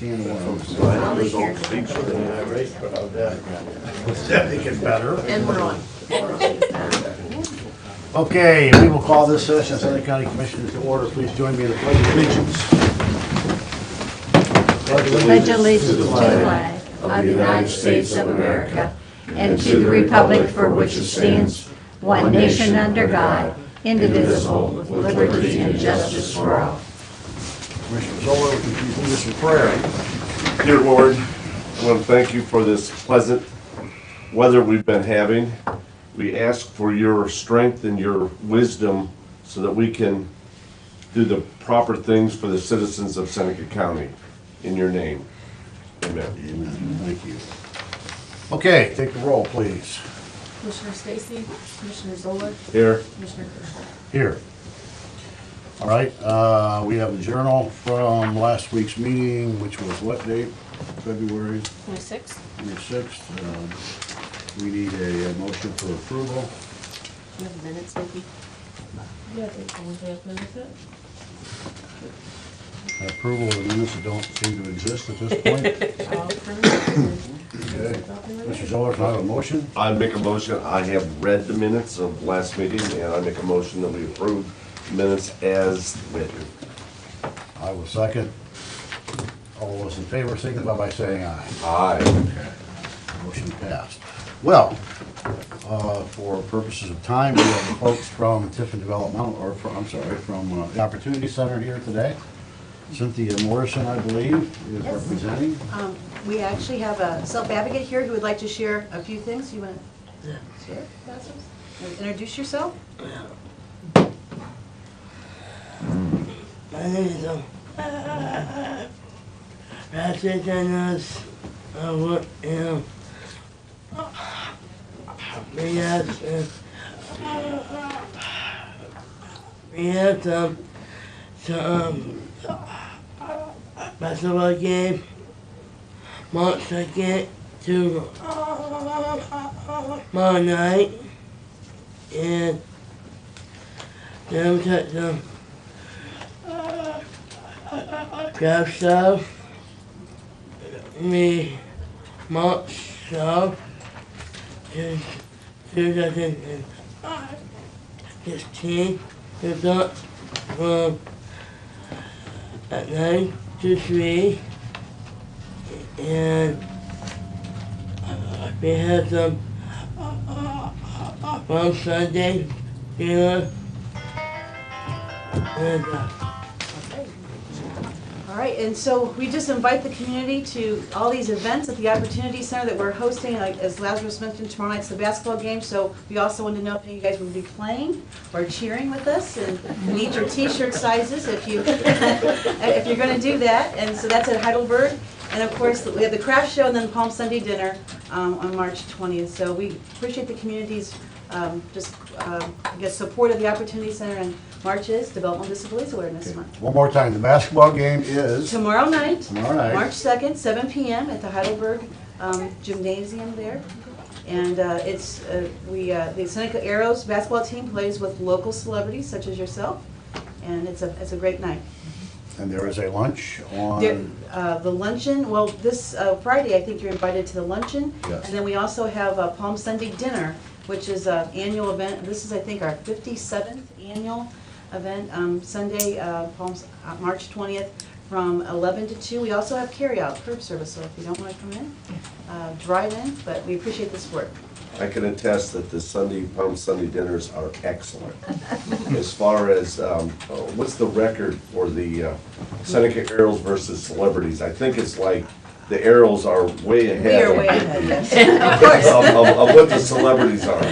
can of worms. It gets better. And we're on. Okay, we will call this session of Sunday County Commissioners to order. Please join me in the pledge of allegiance. Pledge allegiance to the flag of the United States of America and to the republic for which it stands, one nation under God, indivisible, with liberty and justice for all. Commissioner Zoller, would you please lead us in prayer? Dear Lord, I want to thank you for this pleasant weather we've been having. We ask for your strength and your wisdom so that we can do the proper things for the citizens of Seneca County. In your name, amen. Amen. Thank you. Okay, take the roll, please. Commissioner Stacy, Commissioner Zoller, Here, Commissioner Kershaw. Here. All right, we have the journal from last week's meeting, which was what date? February 26th. 26th. We need a motion for approval. You have minutes, Vicki? Yeah, they have minutes yet? Approval of the minutes that don't seem to exist at this point. I'll print it. Okay. Mr. Zoller, can I have a motion? I make a motion, I have read the minutes of last meeting, and I make a motion that we approve minutes as written. I will second. All those in favor signify by saying aye. Aye. Motion passed. Well, for purposes of time, we have the folks from Tiffin Developmental, or from, I'm sorry, from the Opportunity Center here today. Cynthia Morrison, I believe, is Yes. representing. We actually have a self-advocate here who would like to share a few things. You want to share, Basil? Introduce yourself? My name is Patrick Daniels. I work in we have some basketball game March 2nd to tomorrow night, and then we got some craft stuff. We March 12th to 2016. We got from at 9 to 3, and we have some from Sunday dinner, and All right, and so we just invite the community to all these events at the Opportunity Center that we're hosting. Like, as Lazarus mentioned, tomorrow night's the basketball game, so we also want to know if you guys will be playing or cheering with us, and we need your t-shirt sizes if you, if you're going to do that. And so that's at Heidelberg. And of course, we have the craft show and then Palm Sunday dinner on March 20th. So we appreciate the community's I guess, support of the Opportunity Center, and March is Developmental Disabilities Awareness Month. One more time, the basketball game is Tomorrow night, tomorrow night. March 2nd, 7 p.m. at the Heidelberg Gymnasium there. And the Seneca Arrows basketball team plays with local celebrities such as yourself, and it's a great night. And there is a lunch on. The luncheon, well, this Friday, I think you're invited to the luncheon. Yes. And then we also have a Palm Sunday dinner, which is an annual event. This is, I think, our 57th annual event, Sunday, March 20th, from 11 to 2. We also have carry-out, curb service, so if you don't want to come in, drive in, but we appreciate the support. I can attest that the Palm Sunday dinners are excellent. As far as, what's the record for the Seneca Arrows versus celebrities? I think it's like the Arrows are way ahead. We are way ahead, yes. Of course. Of what the celebrities are.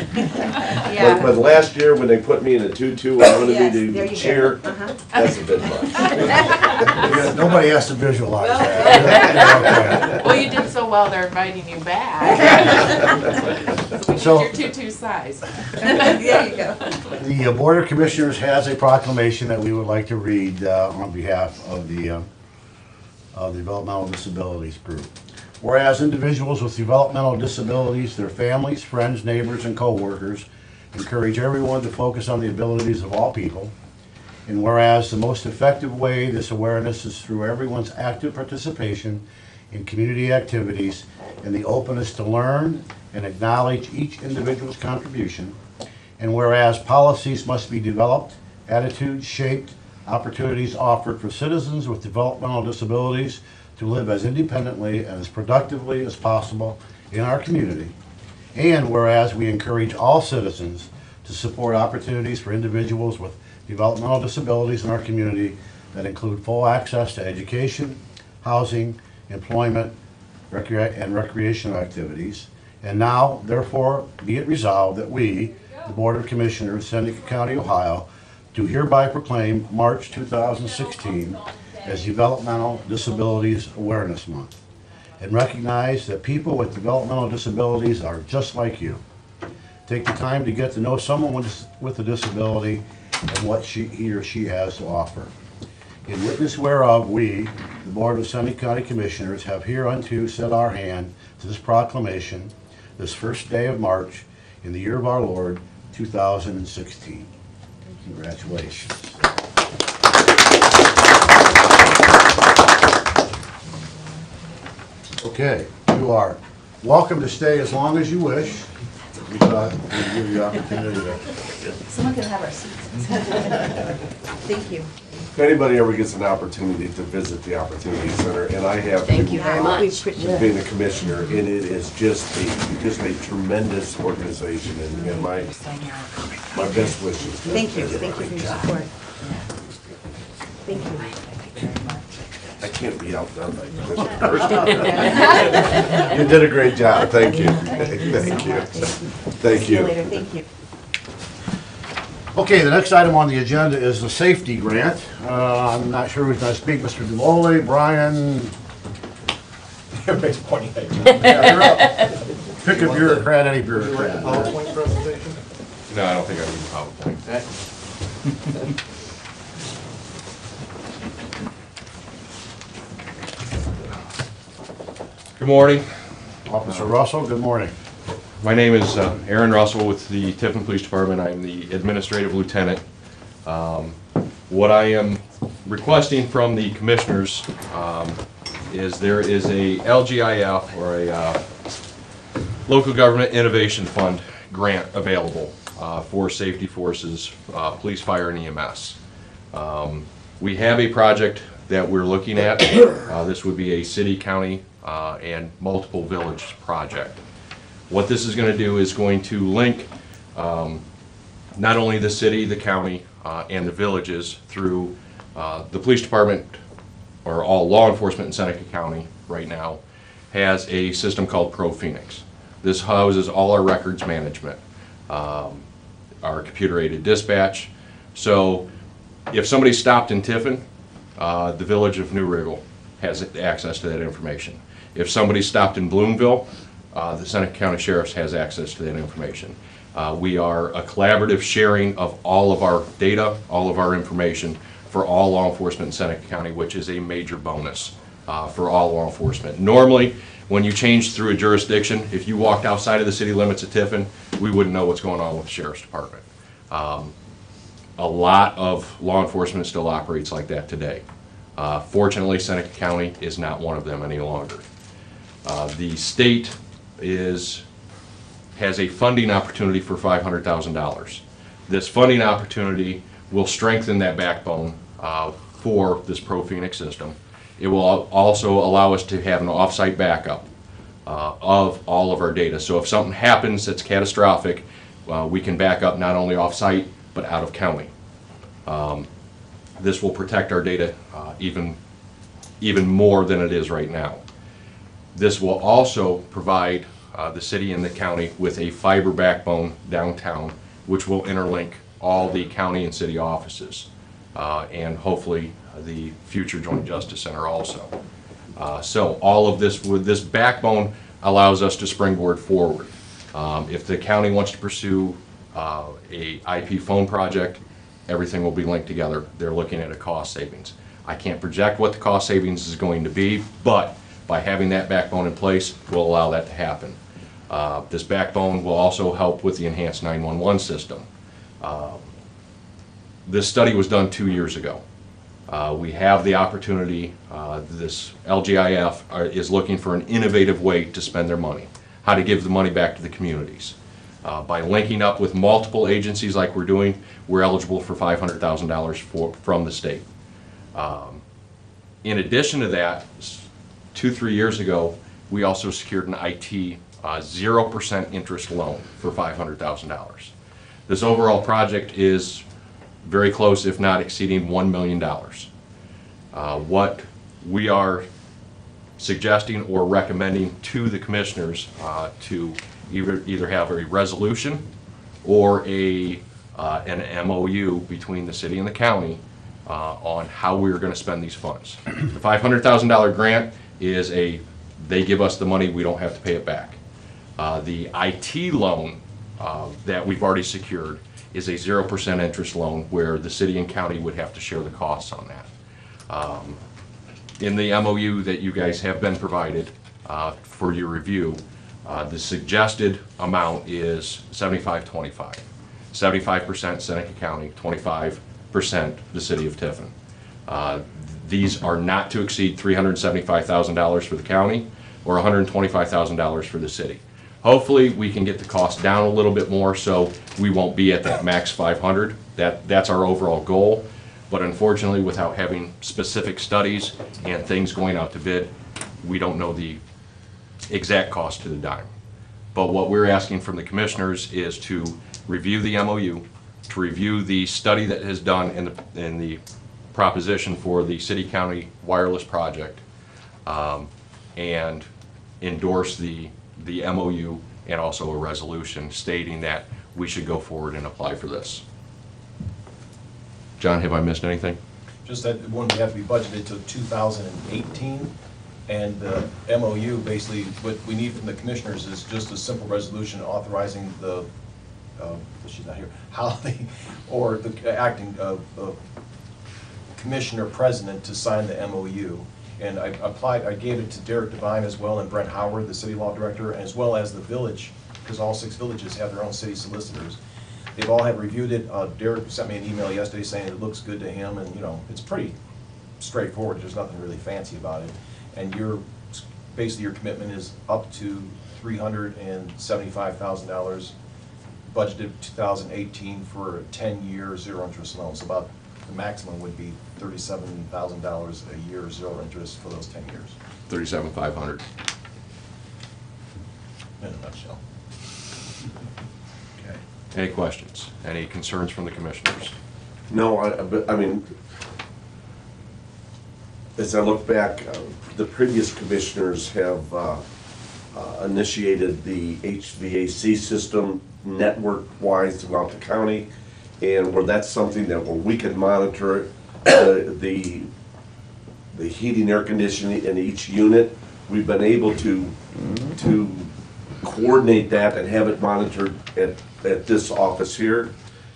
Yeah. But last year, when they put me in a tutu, I wanted Yes, me there to you cheer. go. Uh-huh. That's a bit much. Nobody has to visualize that. Well, you did so well, they're inviting you back. So we need your tutu size. There you go. The Board of Commissioners has a proclamation that we would like to read on behalf of the Developmental Disabilities Group. Whereas individuals with developmental disabilities, their families, friends, neighbors, and co-workers encourage everyone to focus on the abilities of all people And whereas the most effective way this awareness is through everyone's active participation in community activities and the openness to learn and acknowledge each individual's contribution. And whereas policies must be developed, attitudes shaped, opportunities offered for citizens with developmental disabilities to live as independently and as productively as possible in our community. And whereas we encourage all citizens to support opportunities for individuals with developmental disabilities in our community that include full access to education, housing, employment, and recreational activities. And now, therefore, be it resolved that we, the Board of Commissioners, Seneca County, Ohio, do hereby proclaim March 2016 as Developmental Disabilities Awareness Month, and recognize that people with developmental disabilities are just like you. Take the time to get to know someone with a disability and what he or she has to offer. In witness whereof, we, the Board of Seneca County Commissioners, have hereunto set our hand to this proclamation this first day of March in the year of our Lord, 2016. Congratulations. Okay, you are welcome to stay as long as you wish. We thought we'd give you the opportunity to. Someone can have our seats. Thank you. If anybody ever gets an opportunity to visit the Opportunity Center, and I have Thank you very much. being a commissioner, and it is just a tremendous organization, and my best wishes. Thank you for your support. Thank you. I can't be outdone by Commissioner. You did a great job, thank you. Thank you. Thank See you you. later, thank you. Okay, the next item on the agenda is the safety grant. I'm not sure who's going to speak, Mr. Dumoli, Brian. Everybody's pointing at you. Yeah, you're up. Pick a bureaucrat, any bureaucrat. PowerPoint presentation? No, I don't think I need a PowerPoint. Good morning. Officer Russell, good morning. My name is Aaron Russell with the Tiffin Police Department. I'm the administrative lieutenant. What I am requesting from the commissioners is there is a LGIF, or a Local Government Innovation Fund grant available for safety forces, police, fire, and EMS. We have a project that we're looking at. This would be a city, county, and multiple village project. What this is going to do is going to link not only the city, the county, and the villages through the police department, or all law enforcement in Seneca County right now, has a system called ProPhoenix. This houses all our records management, our computer-aided dispatch. So if somebody stopped in Tiffin, the village of New Riggle has access to that information. If somebody stopped in Bloomville, the Seneca County Sheriff's has access to that information. We are a collaborative sharing of all of our data, all of our information for all law enforcement in Seneca County, which is a major bonus for all law enforcement. Normally, when you change through a jurisdiction, if you walked outside of the city limits of Tiffin, we wouldn't know what's going on with the Sheriff's Department. A lot of law enforcement still operates like that today. Fortunately, Seneca County is not one of them any longer. The state has a funding opportunity for $500,000. This funding opportunity will strengthen that backbone for this ProPhoenix system. It will also allow us to have an off-site backup of all of our data. So if something happens that's catastrophic, we can back up not only off-site but out of county. This will protect our data even more than it is right now. This will also provide the city and the county with a fiber backbone downtown, which will interlink all the county and city offices, and hopefully the future Joint Justice Center also. So all of this, with this backbone, allows us to springboard forward. If the county wants to pursue a IP phone project, everything will be linked together. They're looking at a cost savings. I can't project what the cost savings is going to be, but by having that backbone in place will allow that to happen. This backbone will also help with the enhanced 911 system. This study was done 2 years ago. We have the opportunity, this LGIF is looking for an innovative way to spend their money, how to give the money back to the communities. By linking up with multiple agencies like we're doing, we're eligible for $500,000 from the state. In addition to that, 2-3 years ago, we also secured an IT 0% interest loan for $500,000. This overall project is very close, if not exceeding $1 million. What we are suggesting or recommending to the commissioners to either have a resolution or an MOU between the city and the county on how we're going to spend these funds. The $500,000 grant is they give us the money, we don't have to pay it back. The IT loan that we've already secured is a 0% interest loan where the city and county would have to share the costs on that. In the MOU that you guys have been provided for your review, the suggested amount is 75-25. 75% Seneca County, 25% the city of Tiffin. These are not to exceed $375,000 for the county or $125,000 for the city. Hopefully, we can get the cost down a little bit more so we won't be at that max 500. That's our overall goal. But unfortunately, without having specific studies and things going out to bid, we don't know the exact cost to the dime. But what we're asking from the commissioners is to review the MOU, to review the study that is done in the proposition for the city-county wireless project, and endorse the MOU and also a resolution stating that we should go forward and apply for this. John, have I missed anything? Just that one would have to be budgeted till 2018, and the MOU, basically, what we need from the commissioners is just a simple resolution authorizing the, she's not here, or the acting commissioner president to sign the MOU. And I gave it to Derek Devine as well, and Brent Howard, the city law director, as well as the village, because all 6 villages have their own city solicitors. They've all have reviewed it. Derek sent me an email yesterday saying it looks good to him, and it's pretty straightforward. There's nothing really fancy about it. And basically your commitment is up to $375,000 budgeted 2018 for a 10-year zero-interest loan. So about the maximum would be $37,000 a year zero interest for those 10 years. $37,500. In a nutshell. Okay. Any questions? Any concerns from the commissioners? No, I mean, as I look back, the previous commissioners have initiated the HVAC system network-wise throughout the county, and where that's something that where we can monitor the heating, air conditioning in each unit. We've been able to coordinate that and have it monitored at this office here.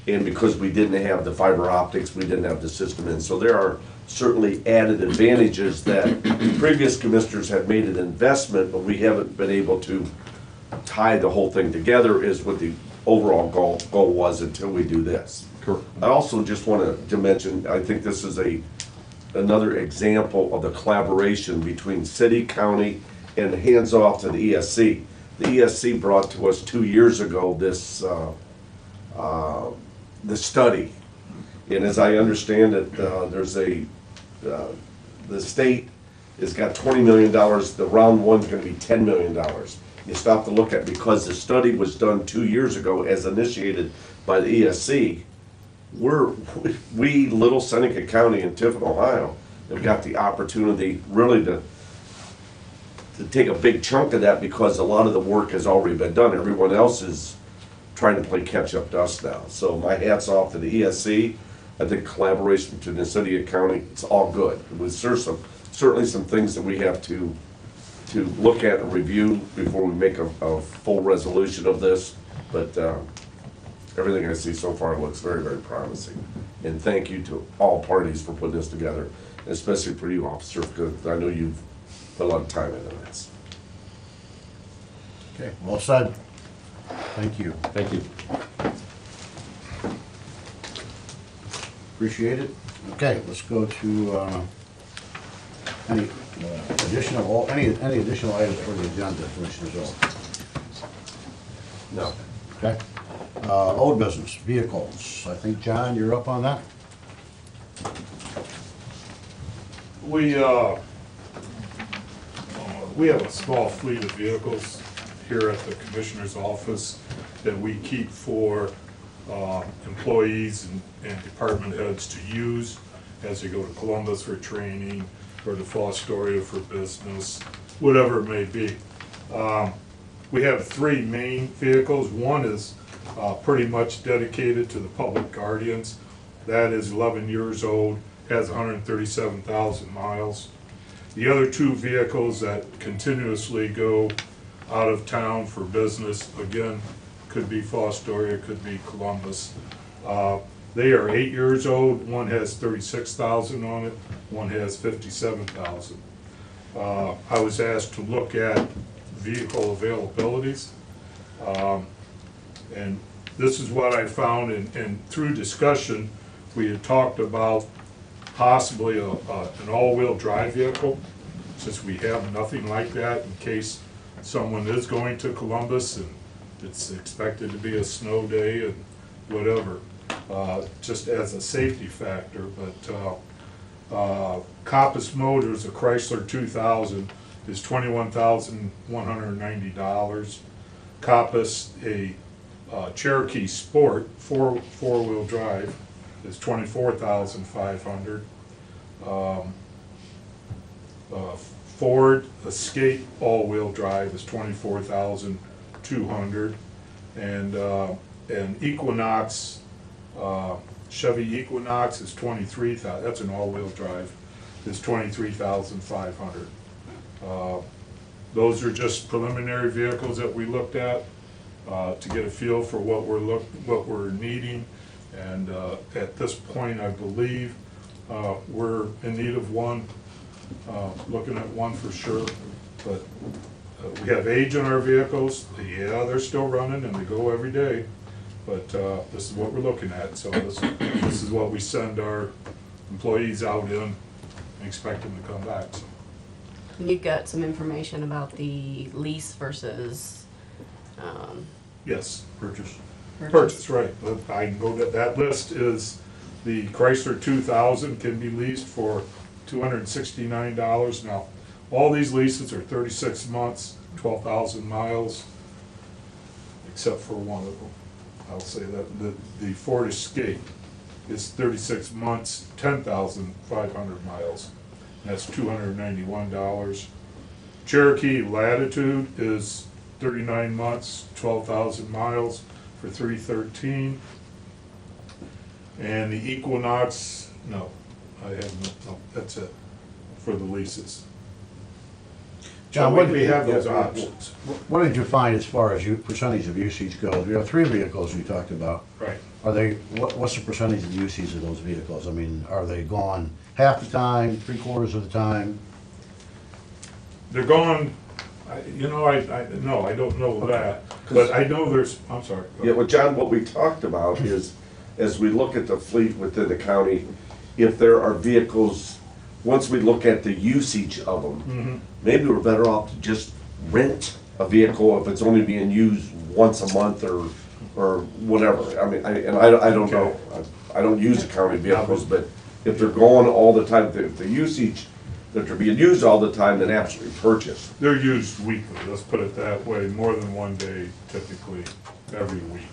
And because we didn't have the fiber optics, we didn't have the system in. So there are certainly added advantages that previous commissioners have made an investment, but we haven't been able to tie the whole thing together is what the overall goal was until we do this. Correct. I also just wanted to mention, I think this is another example of the collaboration between city, county, and hands off to the ESC. The ESC brought to us 2 years ago this the study, and as I understand it, the state has got $20 million. The round one's going to be $10 million. You stop to look at, because the study was done 2 years ago as initiated by the ESC. We Little Seneca County in Tiffin, Ohio, have got the opportunity really to take a big chunk of that, because a lot of the work has already been done. Everyone else is trying to play catch-up to us now. So my hat's off to the ESC. I think collaboration between the city and county, it's all good. There's certainly some things that we have to look at and review before we make a full resolution of this. But everything I see so far looks very, very promising. And thank you to all parties for putting this together, especially for you, officer, because I know you've put a lot of time into this. Okay, well said. Thank you. Thank you. Appreciate it. Okay, let's go to, any additional items for the agenda, Commissioner Zoll? No. Okay. Old business, vehicles. I think, John, you're up on that? We have a small fleet of vehicles here at the Commissioner's office that we keep for employees and department heads to use as they go to Columbus for training, or to Fostoria for business, whatever it may be. We have 3 main vehicles. One is pretty much dedicated to the public guardians. That is 11 years old, has 137,000 miles. The other 2 vehicles that continuously go out of town for business, again, could be Fostoria, could be Columbus. They are 8 years old. One has 36,000 on it, one has 57,000. I was asked to look at vehicle availabilities. And this is what I found, and through discussion, we had talked about possibly an all-wheel drive vehicle, since we have nothing like that in case someone is going to Columbus and it's expected to be a snow day and whatever, just as a safety factor. But Compass Motors, a Chrysler 2000, is $21,190. Compass, a Cherokee Sport, four-wheel drive, is $24,500. Ford Escape all-wheel drive is $24,200, and Equinox, Chevy Equinox is $23,000. That's an all-wheel drive. Is $23,500. Those are just preliminary vehicles that we looked at to get a feel for what we're needing, and at this point, I believe we're in need of one. Looking at one for sure, but we have age on our vehicles. Yeah, they're still running and they go every day, but this is what we're looking at. So this is what we send our employees out in and expect them to come back. So. You've got some information about the lease versus, Yes, Purchase. purchase, right. But I can go to that list. Is the Chrysler 2000 can be leased for $269. Now, all these leases are 36 months, 12,000 miles, except for one of them. I'll say that the Ford Escape is 36 months, 10,500 miles. That's $291. Cherokee Latitude is 39 months, 12,000 miles for $313. And the Equinox, no. I have no, that's it for the leases. John, So we have those options. What did you find as far as percentage of usage goes? We have 3 vehicles we talked about. Right. Are they, what's the percentage of usage of those vehicles? I mean, are they gone half the time, 3/4 of the time? They're gone, no, I don't know that, but I know there's, I'm sorry. Yeah, well, John, what we talked about is, as we look at the fleet within the county, if there are vehicles, once we look at the usage of them, maybe we're better off to just rent a vehicle if it's only being used once a month or whatever. I mean, I don't know. I don't use the county vehicles, but if they're going all the time, if the usage, that they're being used all the time, then absolutely purchase. They're used weekly, let's put it that way, more than one day typically every week.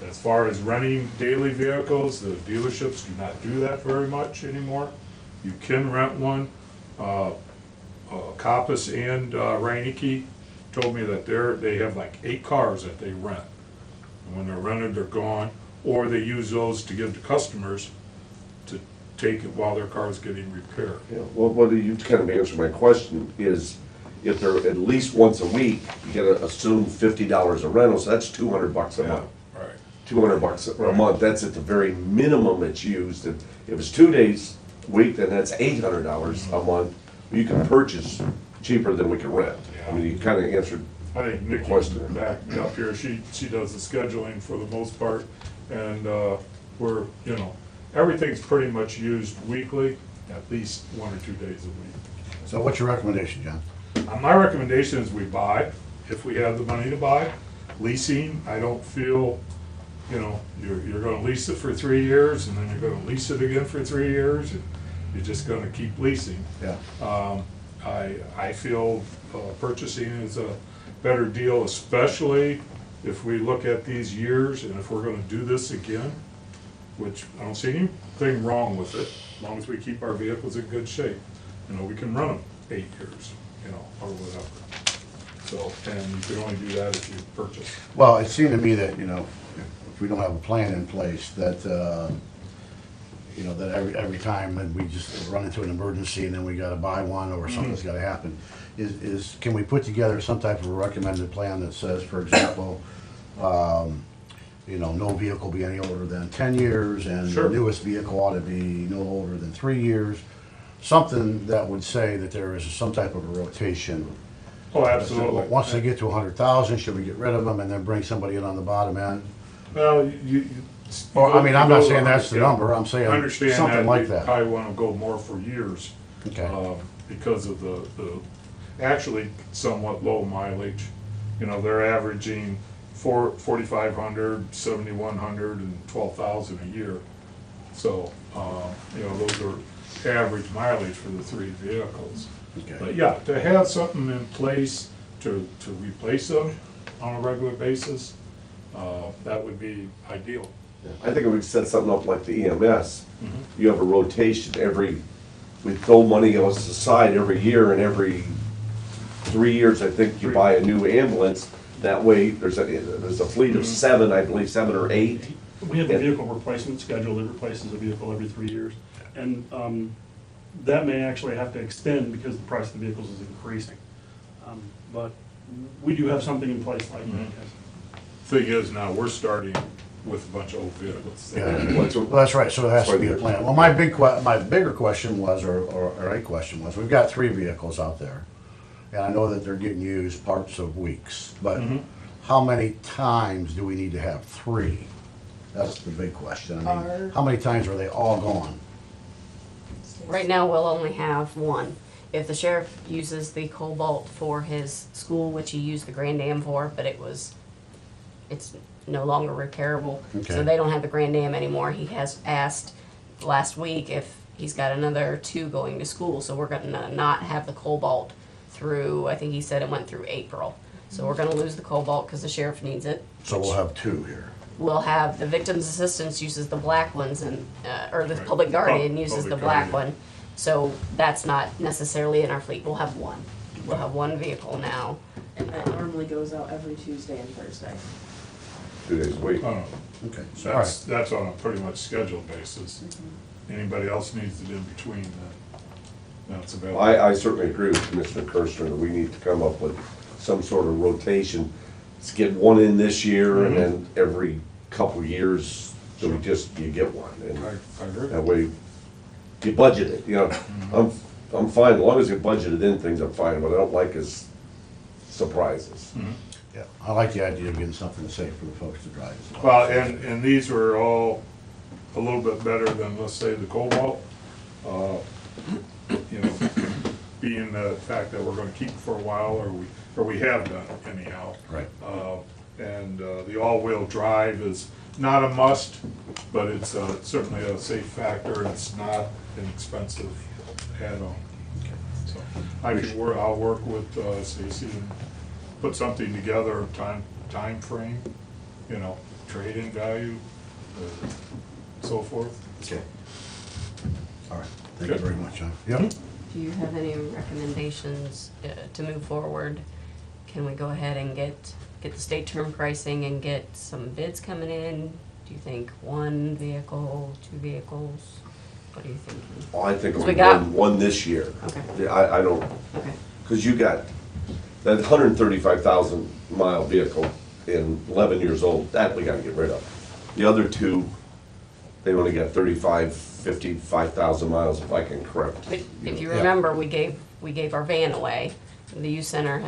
As far as renting daily vehicles, the dealerships do not do that very much anymore. You can rent one. Compass and Reineke told me that they have like 8 cars that they rent. And when they're rented, they're gone, or they use those to give to customers to take it while their car's getting repaired. Yeah, well, what you kind of answered my question is, if they're at least once a week, you gotta assume $50 a rental, so that's $200 a month. Right. $200 a Right. month, that's at the very minimum it's used. If it's 2 days a week, then that's $800 a month. You can purchase cheaper than we can rent. I mean, you kind of answered I think the Nikki's question. back up here, she does the scheduling for the most part, and we're, you know, everything's pretty much used weekly, at least 1 or 2 days a week. So what's your recommendation, John? My recommendation is we buy, if we have the money to buy. Leasing, I don't feel, you know, you're gonna lease it for 3 years, and then you're gonna lease it again for 3 years, and you're just gonna keep leasing. Yeah. I feel purchasing is a better deal, especially if we look at these years, and if we're gonna do this again, which I don't see anything wrong with it, as long as we keep our vehicles in good shape. You know, we can run them 8 years, you know, or whatever. So, and you can only do that if you purchase. Well, it seemed to me that, you know, if we don't have a plan in place, that, you know, that every time when we just run into an emergency and then we gotta buy one or something's gotta happen, can we put together some type of a recommended plan that says, for example, you know, no vehicle be any older than 10 years, and the Sure. newest vehicle ought to be no older than 3 years? Something that would say that there is some type of a rotation. Oh, absolutely. Once they get to 100,000, should we get rid of them and then bring somebody in on the bottom end? Well, Or, I mean, I'm you not go saying that's the yeah. number, I'm saying I understand something like you that. probably wanna go more for years. Okay. Because of the actually somewhat low mileage. You know, they're averaging 4,500, 7,100, and 12,000 a year. So, you know, those are average mileage for the 3 vehicles. Okay. But yeah, to have something in place to replace them on a regular basis, that would be ideal. I think if we set something up like the EMS, you have a rotation we throw money aside every year, and every 3 years, I think you buy a new ambulance. That way, there's a fleet of 7, I believe, 7 or 8. We have a vehicle replacement schedule that replaces a vehicle every 3 years. And that may actually have to extend because the price of the vehicles is increasing. But we do have something in place like that, yes. Thing is, now, we're starting with a bunch of old vehicles. Yeah. Well, that's right, so it has to be a plan. Well, my bigger question was, or a question was, we've got 3 vehicles out there. And I know that they're getting used parts of weeks, but how many times do we need to have 3? That's the big question. I mean, how many times are they all gone? Right now, we'll only have one. If the sheriff uses the Cobalt for his school, which he used the Grand Am for, but it's no longer repairable, Okay. so they don't have the Grand Am anymore. He has asked last week if he's got another 2 going to school, so we're gonna not have the Cobalt through, I think he said it went through April. So we're gonna lose the Cobalt because the sheriff needs it. So we'll have 2 here. We'll have, the victim's assistance uses the black ones, and, or the Right. public guardian uses Public the black guardian. one. So that's not necessarily in our fleet, we'll have one. We'll have one vehicle now. And that normally goes out every Tuesday and Thursday. 2 days a week. Oh, Okay, all right. that's on a pretty much scheduled basis. Anybody else needs it in between, that's available. I certainly agree with Commissioner Kirschner that we need to come up with some sort of rotation. Let's get one in this year, and then every couple years, so you get one. And I agree. that way, you budget it, you know. I'm fine, as long as you budget it in things, I'm fine. What I don't like is surprises. Yeah, I like the idea of getting something safe for the folks to drive as well. Well, and these were all a little bit better than, let's say, the Cobalt. You know, being the fact that we're gonna keep it for a while, or we have done anyhow. Right. And the all-wheel drive is not a must, but it's certainly a safe factor, and it's not an expensive add-on. So I'll work with Stacy and put something together, time frame, you know, trade-in value, so forth. Okay. All right, thank you Good. very much, John. Yep. Do you have any recommendations to move forward? Can we go ahead and get the state term pricing and get some bids coming in? Do you think 1 vehicle, 2 vehicles? What are you thinking? Well, I think So we we got- one this year. Okay. Yeah, I don't, Okay. because you got that 135,000 mile vehicle in 11 years old, that we gotta get rid of. The other 2, they only got 55,000 miles, if I can correct. But if you Yeah. remember, we gave our van away. The youth center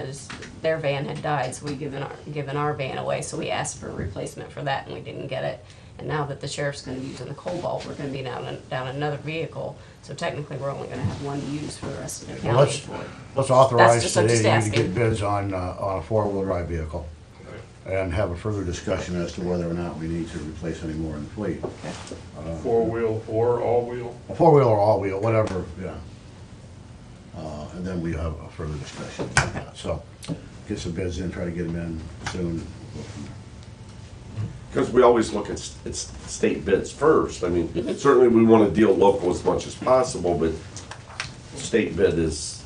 their van had died, so we given our van away, so we asked for a replacement for that and we didn't get it. And now that the sheriff's gonna be using the Cobalt, we're gonna be down another vehicle. So technically, we're only gonna have one use for the rest of the Well, county let's, for it. let's authorize Just- I'm today just to asking. get bids on a four-wheel drive vehicle and have a further discussion as to whether or not we need to replace any more in the fleet. Four-wheel or all-wheel? A four-wheel or all-wheel, whatever, yeah. And then we have a further discussion on that. So get some bids in, try to get them in soon. Because we always look at state bids first. I mean, certainly we want to deal local as much as possible, but state bid is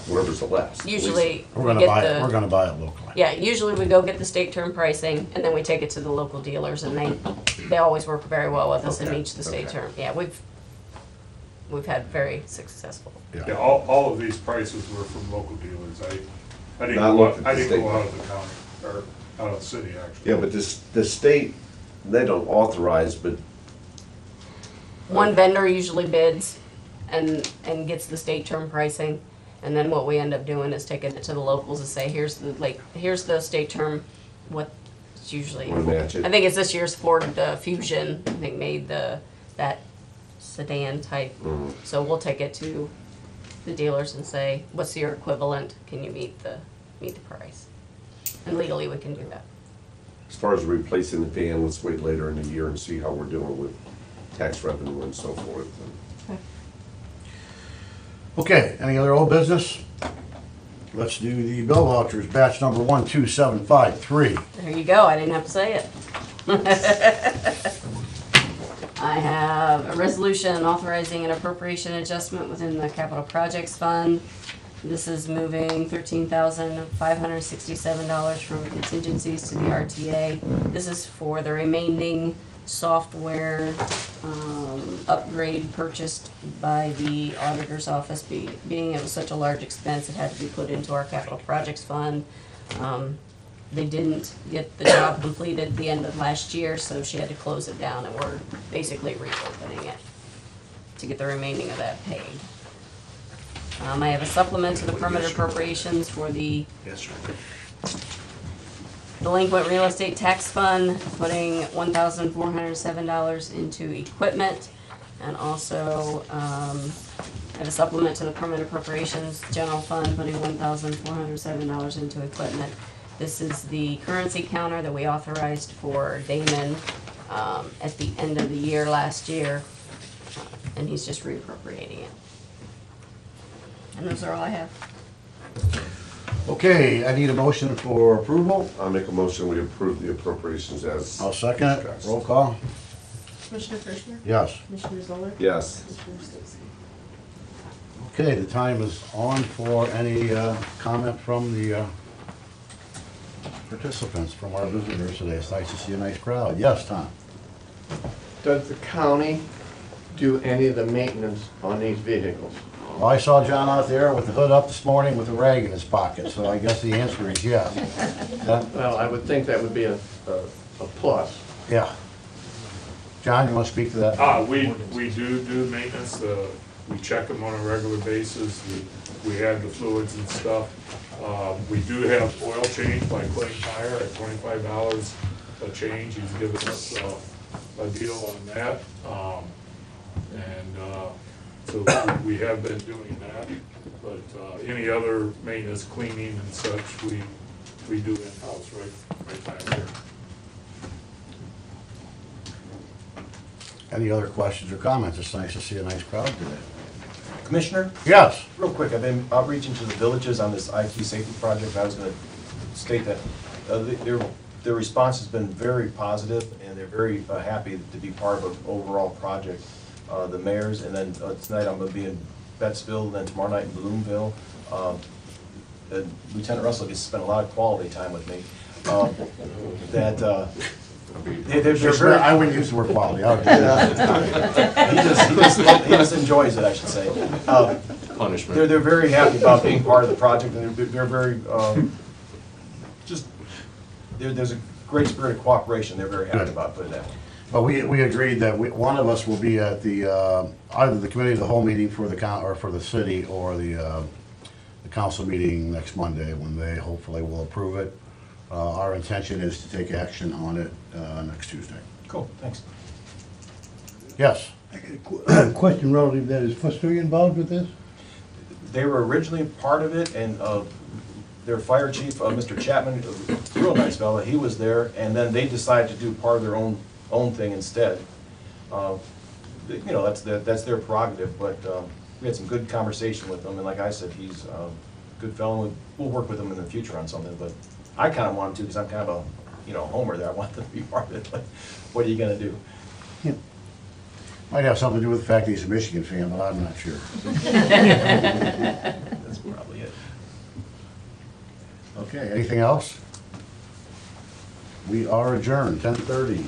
whatever's the less. Usually, We're we gonna get buy it, we're the, gonna buy it locally. yeah, usually we go get the state term pricing, and then we take it to the local dealers, and they always work very well with us and Okay, meet the state okay. term. Yeah, we've had very successful. Yeah, all of these prices were from local dealers. I didn't Not go local, out, I didn't state. go out of the county, or out of the city, actually. Yeah, but the state, they don't authorize, but One vendor usually bids and gets the state term pricing, and then what we end up doing is taking it to the locals and say, here's the state term, what it's usually. Wanna match it. I think it's this year's Ford Fusion, I think made that sedan type. So we'll take it to the dealers and say, what's your equivalent, can you meet the price? And legally, we can do that. as far as replacing the van, let's wait later in the year and see how we're doing with tax revenue and so forth. Okay, any other old business? Let's do the bill vouchers, batch number 12753. There you go, I didn't have to say it. I have a resolution authorizing an appropriation adjustment within the capital projects fund. This is moving $13,567 from contingencies to the RTA. This is for the remaining software upgrade purchased by the auditor's office. Being it was such a large expense, it had to be put into our capital projects fund. They didn't get the job completed at the end of last year, so she had to close it down, and we're basically reopening it to get the remaining of that paid. I have a supplement to the permanent appropriations for the Yes, sir. delinquent real estate tax fund, putting $1,407 into equipment. And also, I have a supplement to the permanent appropriations general fund, putting $1,407 into equipment. This is the currency counter that we authorized for Damon at the end of the year last year, and he's just reappropriating it. And those are all I have. Okay, I need a motion for approval. I'll make a motion, we approve the appropriations as. I'll second it. Roll call. Commissioner Frischner? Yes. Commissioner Zoller? Yes. Commissioner Stacy? Okay, the time is on for any comment from the participants, from our visitors today. It's nice to see a nice crowd. Yes, Tom? Does the county do any of the maintenance on these vehicles? Well, I saw John out there with the hood up this morning with a rag in his pocket, so I guess the answer is yes. Well, I would think that would be a plus. Yeah. John, you want to speak to that? We do maintenance, we check them on a regular basis, we add the fluids and stuff. We do have oil change by Clayton Tire at $25 a change, he's given us a deal on that. So we have been doing that, but any other maintenance, cleaning and such, we do in-house right back here. Any other questions or comments? It's nice to see a nice crowd today. Commissioner, Yes. real quick, I've been outreaching to the villages on this IT safety project. I was gonna state that their response has been very positive, and they're very happy to be part of an overall project. The mayors, and then tonight I'm gonna be in Bettsville, and then tomorrow night in Bloomville. And Lieutenant Russell gets to spend a lot of quality time with me. They're very, I wouldn't use the word quality. I would use he just enjoys it, I should say. Punishment. They're very happy about being part of the project, and they're very, there's a great spirit of cooperation. They're very happy Good. about putting that. But we agreed that one of us will be at the, either the committee of the whole meeting for the or for the city, or the council meeting next Monday, when they hopefully will approve it. Our intention is to take action on it next Tuesday. Cool, thanks. Yes. Question relative to that, is Fostoria involved with this? They were originally part of it, and their fire chief, Mr. Chapman, a real nice fella, he was there, and then they decided to do part of their own thing instead. You know, that's their prerogative, but we had some good conversation with him, and like I said, he's a good fellow, and we'll work with him in the future on something, but I kind of wanted to, because I'm kind of a, homer there, I want them to be part of it, but what are you gonna do? Might have something to do with the fact that he's a Michigan fan, but I'm not sure. That's probably it. Okay, anything else? We are adjourned, 10:30.